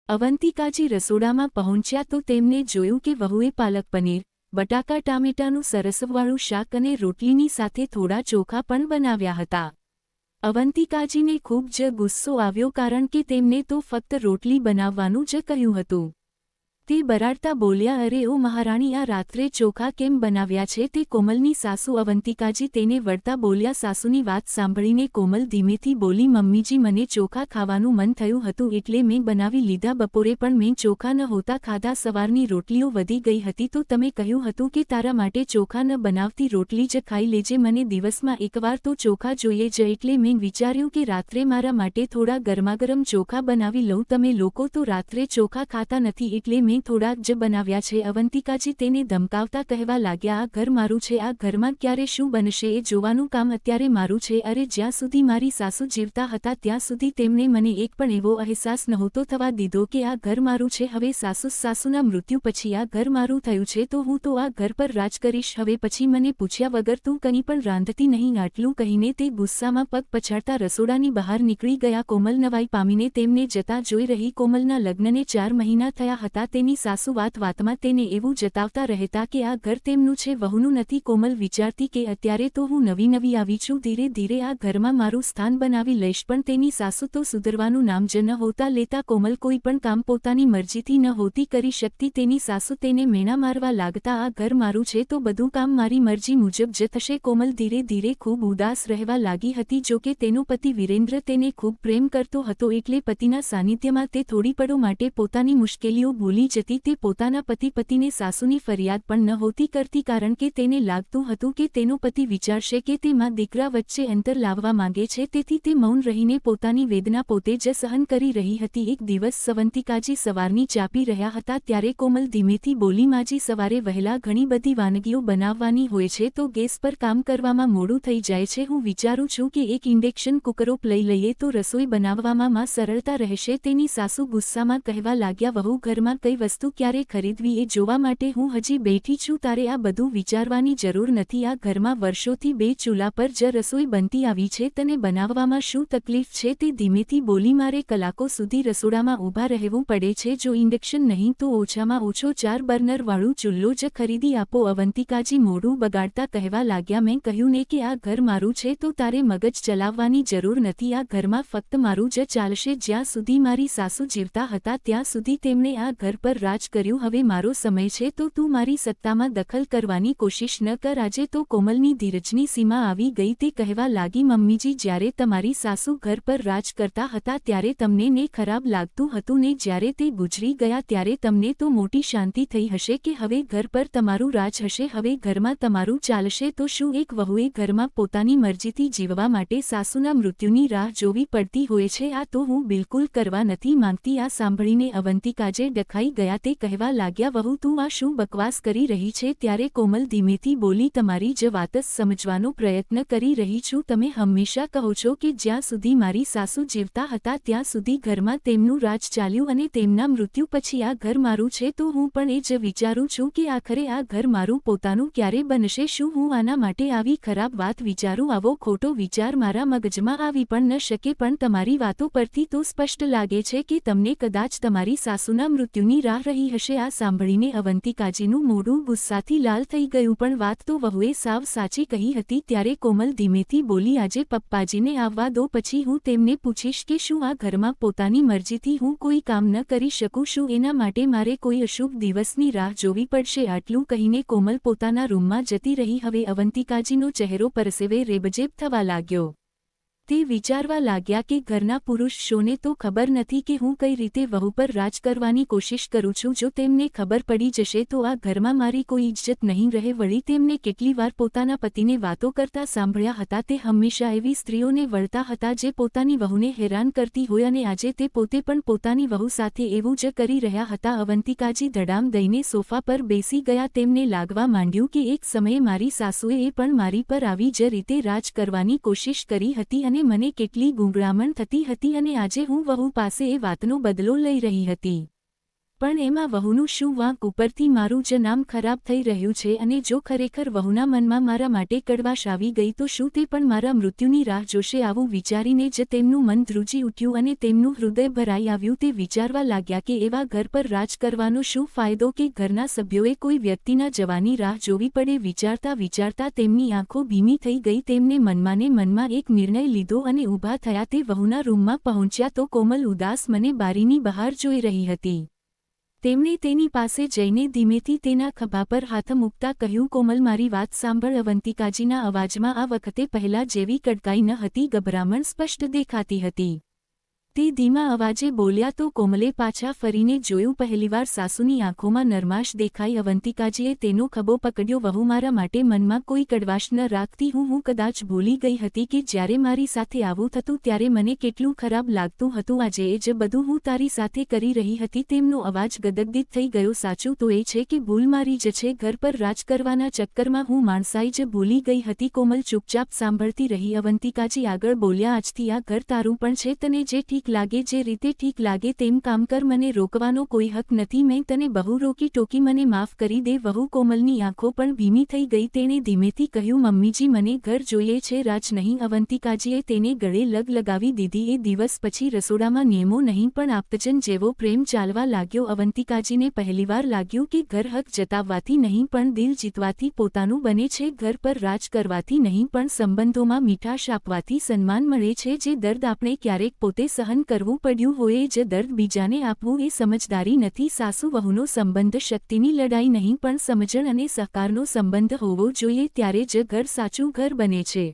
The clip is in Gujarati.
અવંતિકાજી રસોડામાં પહોંચ્યા તો તેમને જોયું કે વહુએ પાલક પનીર, બટાકા ટામેટાનું સરસવાળું શાક અને રોટલીની સાથે થોડા ચોખા પણ બનાવ્યા હતા. અવંતિકાજીને ખૂબ જ ગુસ્સો આવ્યો કારણ કે તેમને તો ફક્ત રોટલી બનાવવાનું જ કહ્યું હતું. તે બરાડતા બોલ્યા, અરે ઓ મહારાણી, આ રાત્રે ચોખા કેમ બનાવ્યા છે? તે કોમલની સાસુ અવંતિકાજી તેને વળતા બોલ્યા. સાસુની વાત સાંભળીને કોમલ ધીમેથી બોલી, મમ્મીજી, મને ચોખા ખાવાનું મન થયું હતું એટલે મેં બનાવી લીધા. બપોરે પણ મેં ચોખા ન હોતા ખાધા. સવારની રોટલીઓ વધી ગઈ હતી તો તમે કહ્યું હતું કે તારા માટે ચોખા ન બનાવતી, રોટલી જ ખાઈ લેજે. મને દિવસમાં એકવાર તો ચોખા જોઈએ જ એટલે મેં વિચાર્યું કે રાત્રે મારા માટે થોડા ગરમાગરમ ચોખા બનાવી લઉં. તમે લોકો તો રાત્રે ચોખા ખાતા નથી એટલે મેં થોડાક જ બનાવ્યા છે. અવંતિકાજી તેને ધમકાવતા કહેવા લાગ્યા, આ ઘર મારું છે, આ ઘરમાં ક્યારે શું બનશે એ જોવાનું કામ અત્યારે મારું છે. અરે જ્યાં સુધી મારી સાસુ જીવતા હતા ત્યાં સુધી તેમણે મને એક પણ એવો અહેસાસ નહોતો થવા દીધો કે આ ઘર મારું છે. હવે સાસુના મૃત્યુ પછી આ ઘર મારું થયું છે તો હું તો આ ઘર પર રાજ કરીશ. હવે પછી મને પૂછ્યા વગર તું કંઈ પણ રાંધતી નહીં. આટલું કહીને તે ગુસ્સામાં પગ પછાડતા રસોડાની બહાર નીકળી ગયા. કોમલ નવાઈ પામીને તેમને જતા જોઈ રહી. કોમલના લગ્નને 4 મહિના થયા હતા. તેની સાસુ વાતમાં તેને એવું જતાવતા રહેતા કે આ ઘર તેમનું છે, વહુનું નથી. કોમલ વિચારતી કે અત્યારે તો હું નવી આવી છું, ધીરે ધીરે આ ઘરમાં મારું સ્થાન બનાવી લઈશ. પણ તેની સાસુ તો સુધરવાનું નામ જ ન હોતા લેતા. કોમલ કોઈ પણ કામ પોતાની મરજીથી ન હોતી કરી શકતી. તેની સાસુ તેને મેણા મારવા લાગતા, આ ઘર મારું છે તો બધું કામ મારી મરજી મુજબ જ થશે. કોમલ ધીરે ધીરે ખૂબ ઉદાસ રહેવા લાગી હતી. જોકે તેનો પતિ વિરેન્દ્ર તેને ખૂબ પ્રેમ કરતો હતો એટલે પતિના સાનિધ્યમાં તે થોડી પળો માટે પોતાની મુશ્કેલીઓ ભૂલી જતી. તે પોતાના પતિને સાસુની ફરિયાદ પણ નહોતી કરતી કારણ કે તેને લાગતું હતું કે તેનો પતિ વિચારશે કે તે માં દીકરા વચ્ચે અંતર લાવવા માંગે છે. તેથી તે મૌન રહીને પોતાની વેદના પોતે જ સહન કરી રહી હતી. એક દિવસ અવંતિકાજી સવારની ચા પી રહ્યા હતા ત્યારે કોમલ ધીમેથી બોલી, માજી, સવારે વહેલા ઘણી બધી વાનગીઓ બનાવવાની હોય છે તો ગેસ પર કામ કરવામાં મોડું થઈ જાય છે. હું વિચારું છું કે એક ઇન્ડક્શન કુકર લઈ લઈએ તો રસોઈ બનાવવામાં સરળતા રહેશે. તેની સાસુ ગુસ્સામાં કહેવા લાગ્યા, વહુ, ઘરમાં કઈ વસ્તુ ક્યારે ખરીદવી એ જોવા માટે હું હજી બેઠી છું. તારે આ બધું વિચારવાની જરૂર નથી. આ ઘરમાં વર્ષોથી 2 ચૂલા પર જ રસોઈ બનતી આવી છે. તને બનાવવામાં શું તકલીફ છે? તે ધીમેથી બોલી, મારે કલાકો સુધી રસોડામાં ઊભા રહેવું પડે છે. જો ઇન્ડક્શન નહીં તો ઓછામાં ઓછો 4 બર્નર વાળું ચૂલ્લો જ ખરીદી આપો. અવંતિકાજી મોઢું બગાડતા કહેવા લાગ્યા, મેં કહ્યું ને કે આ ઘર મારું છે તો તારે મગજ ચલાવવાની જરૂર નથી. આ ઘરમાં ફક્ત મારું જ ચાલશે. જ્યાં સુધી મારી સાસુ જીવતા હતા ત્યાં સુધી તેમણે આ ઘર પર રાજ કર્યું. હવે મારો સમય છે તો તું મારી સત્તામાં દખલ કરવાની કોશિશ ન કર. આજે તો કોમલની ધીરજની સીમા આવી ગઈ. તે કહેવા લાગી, મમ્મીજી, જ્યારે તમારી સાસુ ઘર પર રાજ કરતા હતા ત્યારે તમને ને ખરાબ લાગતું હતું ને જ્યારે તે ગુજરી ગયા ત્યારે તમને તો મોટી શાંતિ થઈ હશે કે હવે ઘર પર તમારું રાજ હશે, હવે ઘરમાં તમારું ચાલશે. તો શું એક વહુએ ઘરમાં પોતાની મરજીથી જીવવા માટે સાસુના મૃત્યુની રાહ જોવી પડતી હોય છે? આ તો હું બિલકુલ કરવા નથી માંગતી. આ સાંભળીને અવંતિકાજે ડખાઈ ગયા. તે કહેવા લાગ્યા, વહુ, તું આ શું બકવાસ કરી રહી છે? ત્યારે કોમલ ધીમેથી બોલી, તમારી જ વાત સમજવાનો પ્રયત્ન કરી રહી છું. તમે હંમેશા કહો છો કે જ્યાં સુધી મારી સાસુ જીવતા હતા ત્યાં સુધી ઘરમાં તેમનું રાજ ચાલ્યું અને તેમના મૃત્યુ પછી આ ઘર મારું છે. તો હું પણ એ જ વિચારું છું કે આખરે આ ઘર મારું પોતાનું ક્યારે બનશે? શું હું આના માટે આવી ખરાબ વાત વિચારું? આવો ખોટો વિચાર મારા મગજમાં આવી પણ ન શકે. પણ તમારી વાતો પરથી તો સ્પષ્ટ લાગે છે કે તમને કદાચ તમારી સાસુના મૃત્યુની રાહ રહી હશે. આ સાંભળીને અવંતિકાજીનું મોઢું ગુસ્સાથી લાલ થઈ ગયું. પણ વાત તો વહુએ સાવ સાચી કહી હતી. ત્યારે કોમલ ધીમેથી બોલી, આજે પપ્પાજીને આવવા દો, પછી હું તેમને પૂછીશ કે શું આ ઘરમાં પોતાની મરજીથી હું કોઈ કામ ન કરી શકું? શું એના માટે મારે કોઈ અશુભ દિવસની રાહ જોવી પડશે? આટલું કહીને કોમલ પોતાના રૂમમાં જતી રહી. હવે અવંતિકાજીનો ચહેરો પરસેવે રેબઝેબ થવા લાગ્યો. તે વિચારવા લાગ્યા કે ઘરના પુરુષોને તો ખબર નથી કે હું કઈ રીતે વહુ પર રાજ કરવાની કોશિશ કરું છું. જો તેમને ખબર પડી જશે તો આ ઘરમાં મારી કોઈ ઇજ્જત નહીં રહે. વળી તેમને કેટલી વાર પોતાના પતિને વાતો કરતા સાંભળ્યા હતા. તે હંમેશા એવી સ્ત્રીઓને વળતા હતા જે પોતાની વહુને હેરાન કરતી હોય અને આજે તે પોતે પણ પોતાની વહુ સાથે એવું જ કરી રહ્યા હતા. અવંતિકાજી ધડામ દઈને સોફા પર બેસી ગયા. તેમને લાગવા માંડ્યું કે એક સમયે મારી સાસુએ પણ મારી પર આવી જ રીતે રાજ કરવાની કોશિશ કરી હતી અને મને કેટલી ગુંગળામણ થતી હતી અને આજે હું વહુ પાસે એ વાતનો બદલો લઈ રહી હતી. પણ એમાં વહુનું શું વાંક? ઉપરથી મારું જ નામ ખરાબ થઈ રહ્યું છે, અને જો ખરેખર વહુના મનમાં મારા માટે કડવાશ આવી ગઈ તો શું તે પણ મારા મૃત્યુની રાહ જોશે? આવું વિચારીને જ તેમનું મન ધ્રુજી ઉઠ્યું અને તેમનું હૃદય ભરાઈ આવ્યું. તે વિચારવા લાગ્યા કે એવા ઘર પર રાજ કરવાનો શું ફાયદો કે ઘરના સભ્યોએ કોઈ વ્યક્તિના જવાની રાહ જોવી પડે? વિચારતા વિચારતા તેમની આંખો ભીમી થઈ ગઈ. તેમને મનમાં ને મનમાં એક નિર્ણય લીધો અને ઊભા થયા. તે વહુના રૂમમાં પહોંચ્યા તો કોમલ ઉદાસ મને બારીની બહાર જોઈ રહી હતી. તેમણે તેની પાસે જઈને ધીમેથી તેના ખભા પર હાથ મૂકતા કહ્યું, કોમલ, મારી વાત સાંભળ. અવંતિકાજીના અવાજમાં આ વખતે પહેલા જેવી કડકાઈ ન હતી, ગભરામણ સ્પષ્ટ દેખાતી હતી. તે ધીમા અવાજે બોલ્યા તો કોમલે પાછા ફરીને જોયું. પહેલીવાર સાસુની આંખોમાં નરમાશ દેખાઈ. અવંતિકાજીએ તેનો ખભો પકડ્યો. વહુ, મારા માટે મનમાં કોઈ કડવાશ ન રાખતી. હું કદાચ ભૂલી ગઈ હતી કે જ્યારે મારી સાથે આવું થતું ત્યારે મને કેટલું ખરાબ લાગતું હતું. આજે એ જ બધું હું તારી સાથે કરી રહી હતી. તેમનો અવાજ ગદગદિત થઈ ગયો. સાચું તો એ છે કે ભૂલ મારી જ છે. ઘર પર રાજ કરવાના ચક્કરમાં હું માણસાઈ જ ભૂલી ગઈ હતી. કોમલ ચૂપચાપ સાંભળતી રહી. અવંતિકાજી આગળ બોલ્યા, આજથી આ ઘર તારું પણ છે. તને જે ઠીક લાગે, જે રીતે ઠીક લાગે તેમ કામ કર. મને રોકવાનો કોઈ હક નથી. મેં તને બહુ રોકી ટોકી. મને માફ કરી દે. વહુ કોમલની આંખો પણ ભીમી થઈ ગઈ. તેણે ધીમેથી કહ્યું, મમ્મીજી, મને ઘર જોઈએ છે, રાજ નહીં. અવંતિકાજીએ તેને ગળે લગ લગાવી દીધી. એ દિવસ પછી રસોડામાં નિયમો નહીં પણ આપતજન જેવો પ્રેમ ચાલવા લાગ્યો. અવંતિકાજીને પહેલીવાર લાગ્યું કે ઘર હક જતાવવાથી નહીં પણ દિલ જીતવાથી પોતાનું બને છે. ઘર પર રાજ કરવાથી નહીં પણ સંબંધોમાં મીઠાશ આપવાથી સન્માન મળે છે. જે દર્દ આપણે ક્યારેક પોતે સહન કરવું પડ્યું હોય એ જ દર્દ બીજાને આપવું એ સમજદારી નથી. સાસુ વહુનો સંબંધ શક્તિની લડાઈ નહીં પણ સમજણ અને સહકારનો સંબંધ હોવો જોઈએ. ત્યારે જ ઘર સાચું ઘર બને છે.